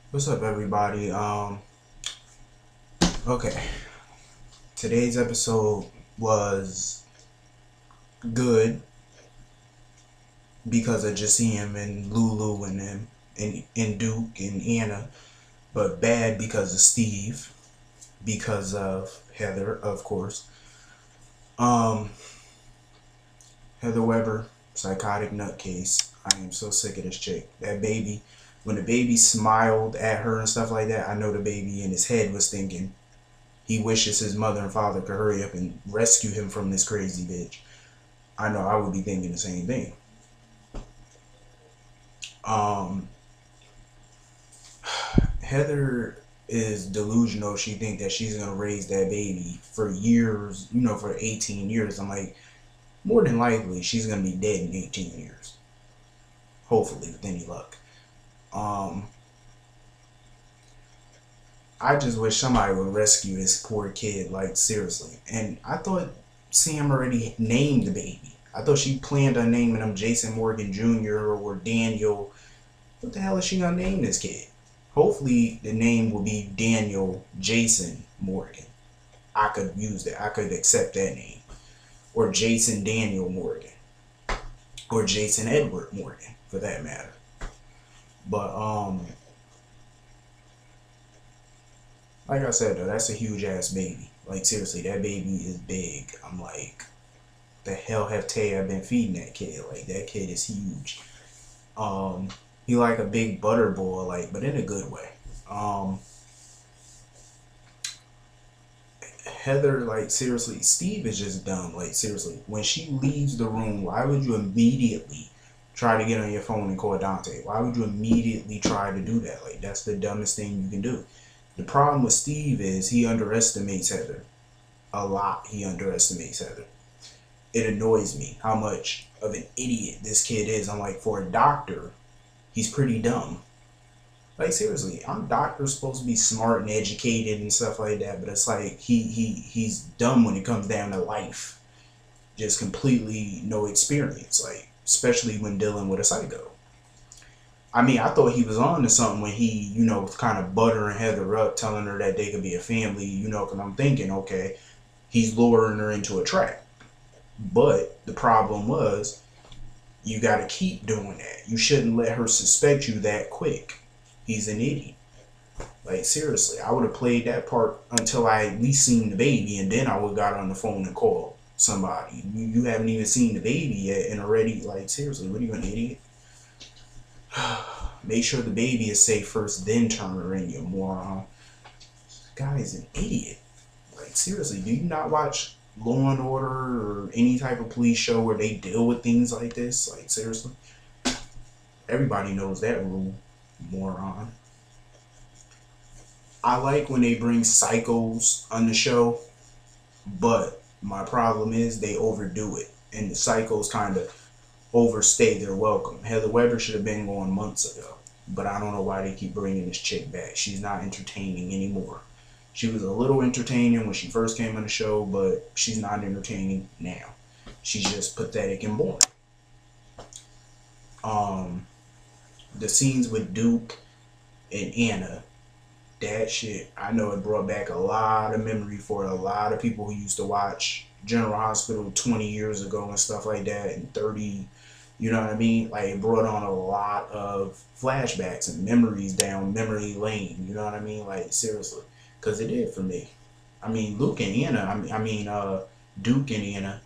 What's up, everybody? Okay. Today's episode was good because of just him and Lulu and them and Duke and Anna, but bad because of Steve, because of Heather, of course. Um, Heather Weber, psychotic nutcase. I am so sick of this chick. That baby, when the baby smiled at her and stuff like that, I know the baby in his head was thinking, he wishes his mother and father could hurry up and rescue him from this crazy bitch. I know I would be thinking the same thing. Um, Heather is delusional. She think that she's gonna raise that baby for years, for 18 years. I'm like, more than likely, she's gonna be dead in 18 years. Hopefully, with any luck. Um, I just wish somebody would rescue this poor kid, like seriously. And I thought Sam already named the baby. I thought she planned on naming him Jason Morgan Jr. or Daniel. What the hell is she gonna name this kid? Hopefully the name will be Daniel Jason Morgan. I could use that. I could accept that name. Or Jason Daniel Morgan. Or Jason Edward Morgan, for that matter. But like I said though, that's a huge ass baby. Like seriously, that baby is big. I'm like, the hell have Tay been feeding that kid? Like that kid is huge. Um, he like a big butter boy, like, but in a good way. Um, Heather, like seriously, Steve is just dumb. Like seriously, when she leaves the room, why would you immediately try to get on your phone and call Dante? Why would you immediately try to do that? Like that's the dumbest thing you can do. The problem with Steve is he underestimates Heather a lot. He underestimates Heather. It annoys me how much of an idiot this kid is. I'm like, for a doctor, he's pretty dumb. Like seriously, I'm doctor supposed to be smart and educated and stuff like that, but it's like he's dumb when it comes down to life. Just completely no experience, like especially when dealing with a psycho. I mean, I thought he was on to something when he, kind of buttering Heather up, telling her that they could be a family, because I'm thinking, okay, he's luring her into a trap. But the problem was, you got to keep doing that. You shouldn't let her suspect you that quick. He's an idiot. Like seriously, I would have played that part until I at least seen the baby, and then I would have got on the phone and called somebody. You haven't even seen the baby yet, and already like seriously, what are you, an idiot? Make sure the baby is safe first, then turn her in, you moron. This guy is an idiot. Like seriously, do you not watch Law and Order or any type of police show where they deal with things like this? Like seriously, everybody knows that rule, moron. I like when they bring psychos on the show, but my problem is they overdo it, and the psychos kind of overstay their welcome. Heather Weber should have been gone months ago, but I don't know why they keep bringing this chick back. She's not entertaining anymore. She was a little entertaining when she first came on the show, but she's not entertaining now. She's just pathetic and boring. Um, the scenes with Duke and Anna, that shit, I know it brought back a lot of memory for a lot of people who used to watch General Hospital 20 years ago and stuff like that, and 30, you know what I mean? Like it brought on a lot of flashbacks and memories down memory lane, you know what I mean? Like seriously, because it did for me. I mean, Luke and Anna, Duke and Anna,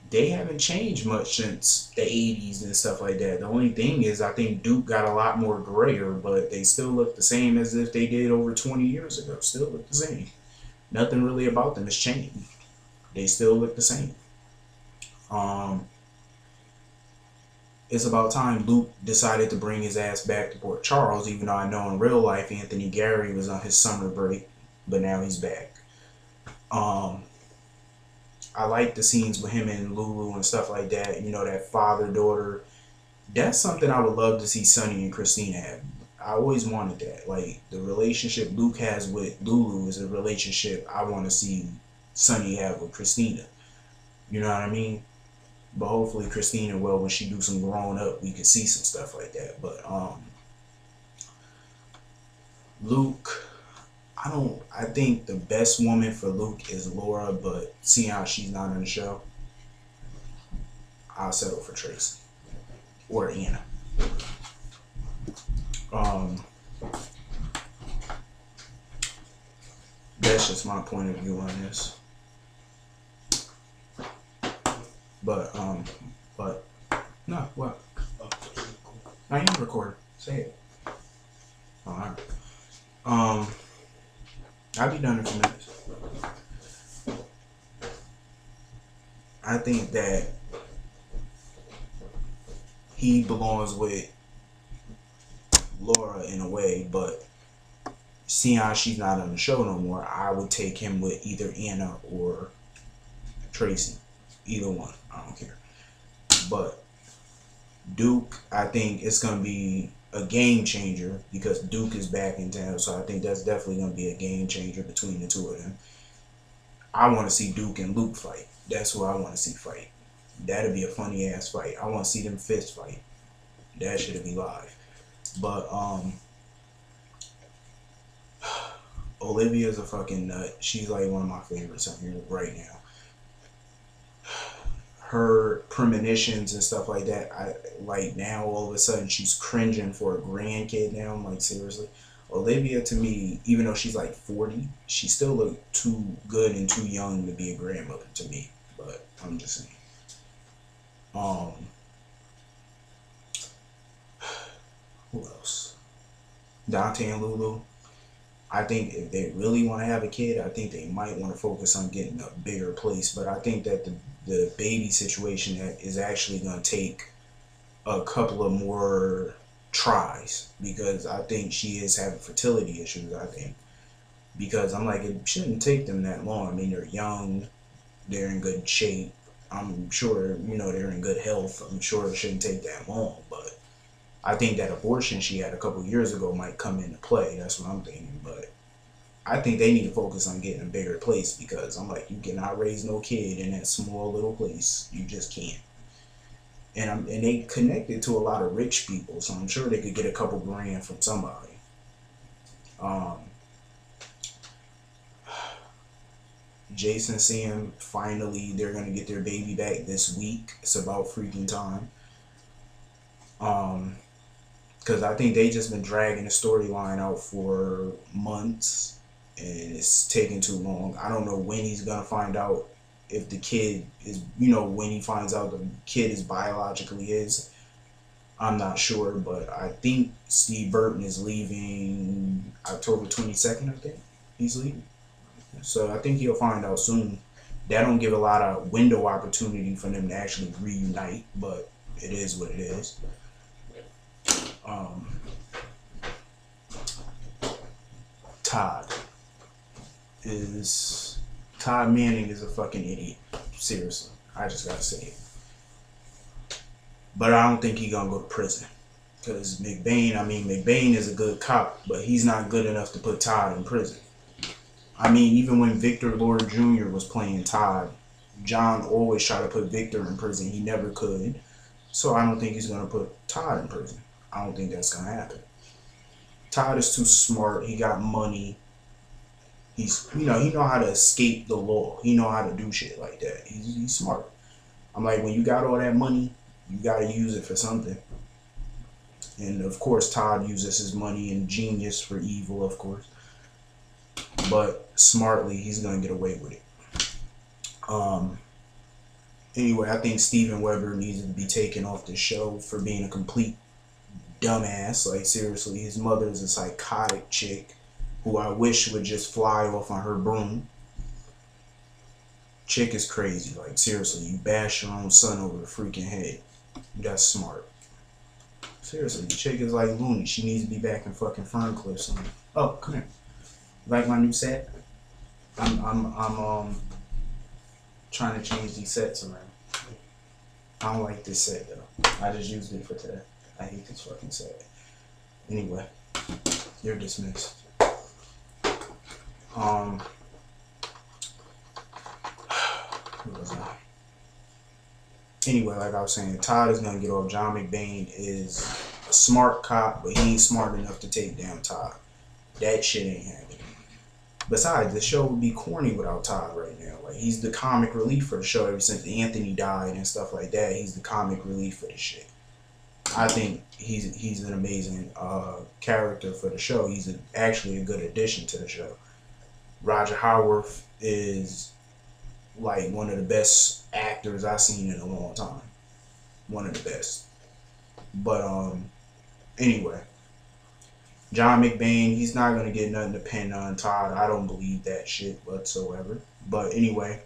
they haven't changed much since the 80s and stuff like that. The only thing is, I think Duke got a lot more grayer, but they still look the same as if they did over 20 years ago. Still look the same. Nothing really about them has changed. They still look the same. Um, it's about time Luke decided to bring his ass back to Port Charles, even though I know in real life Anthony Gary was on his summer break, but now he's back. Um, I like the scenes with him and Lulu and stuff like that. That father daughter. That's something I would love to see Sonny and Christina have. I always wanted that. Like the relationship Luke has with Lulu is a relationship I want to see Sonny have with Christina. You know what I mean? But hopefully Christina, well, when she do some growing up, we can see some stuff like that. But Luke, I think the best woman for Luke is Laura, but seeing how she's not on the show, I'll settle for Tracy or Anna. Um, that's just my point of view on this. But no, what? I am recording. Say it. Alright. I'll be done in a few minutes. I think that he belongs with Laura in a way, but seeing how she's not on the show no more, I would take him with either Anna or Tracy. Either one. I don't care. But Duke, I think it's going to be a game changer because Duke is back in town. So I think that's definitely going to be a game changer between the two of them. I want to see Duke and Luke fight. That's who I want to see fight. That'd be a funny ass fight. I want to see them fist fight. That should be live. But Olivia's a fucking nut. She's like one of my favorites on here right now. Her premonitions and stuff like that, I like now all of a sudden she's cringing for a grandkid now. I'm like, seriously. Olivia, to me, even though she's like 40, she still looks too good and too young to be a grandmother to me. But I'm just saying. Who else? Dante and Lulu. I think if they really want to have a kid, I think they might want to focus on getting a bigger place. But I think that the baby situation that is actually going to take a couple of more tries because I think she is having fertility issues, I think. Because I'm like, it shouldn't take them that long. I mean, they're young, they're in good shape. I'm sure, they're in good health. I'm sure it shouldn't take that long. But I think that abortion she had a couple of years ago might come into play. That's what I'm thinking. But I think they need to focus on getting a bigger place because I'm like, you cannot raise no kid in that small little place. You just can't. And they connected to a lot of rich people, so I'm sure they could get a couple grand from somebody. Jason, Sam, finally they're gonna get their baby back this week. It's about freaking time. Because I think they just been dragging the storyline out for months, and it's taking too long. I don't know when he's gonna find out if the kid is, when he finds out the kid is biologically his. I'm not sure, but I think Steve Burton is leaving October 22nd, I think he's leaving. So I think he'll find out soon. That don't give a lot of window opportunity for them to actually reunite, but it is what it is. Todd Manning is a fucking idiot. Seriously, I just gotta say it. But I don't think he's gonna go to prison. Because McBain is a good cop, but he's not good enough to put Todd in prison. I mean, even when Victor Lord Jr. was playing Todd, John always tried to put Victor in prison. He never could. So I don't think he's gonna put Todd in prison. I don't think that's gonna happen. Todd is too smart. He got money. He's, he know how to escape the law. He know how to do shit like that. He's smart. I'm like, when you got all that money, you gotta use it for something. And of course, Todd uses his money and genius for evil, of course. But smartly, he's gonna get away with it. Anyway, I think Steven Weber needs to be taken off the show for being a complete dumbass. Like, seriously, his mother is a psychotic chick who I wish would just fly off on her broom. Chick is crazy. Like, seriously, you bash your own son over the freaking head. That's smart. Seriously, the chick is like loony. She needs to be back in fucking Ferncliff somewhere. Oh, come here. Like my new set? I'm trying to change these sets around. I don't like this set though. I just used it for today. I hate this fucking set. Anyway, you're dismissed. Who was I? Anyway, like I was saying, Todd is gonna get off. John McBain is a smart cop, but he ain't smart enough to take down Todd. That shit ain't happening. Besides, the show would be corny without Todd right now. Like, he's the comic relief for the show ever since Anthony died and stuff like that. He's the comic relief for the shit. I think he's an amazing character for the show. He's actually a good addition to the show. Roger Howarth is like one of the best actors I've seen in a long time. One of the best. But anyway, John McBain, he's not gonna get nothing to pin on Todd. I don't believe that shit whatsoever. But anyway,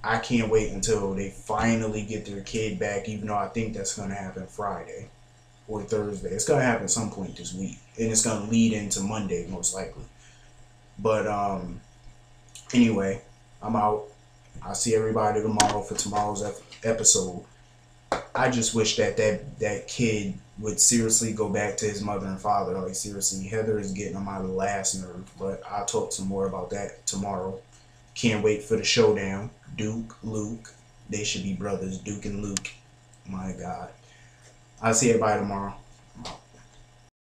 I can't wait until they finally get their kid back, even though I think that's gonna happen Friday or Thursday. It's gonna happen some point this week. And it's gonna lead into Monday most likely. But anyway, I'm out. I'll see everybody tomorrow for tomorrow's episode. I just wish that kid would seriously go back to his mother and father. Like, seriously, Heather is getting on my last nerve. But I'll talk some more about that tomorrow. Can't wait for the showdown. Duke, Luke. They should be brothers. Duke and Luke. My God. I'll see everybody tomorrow. I'm out.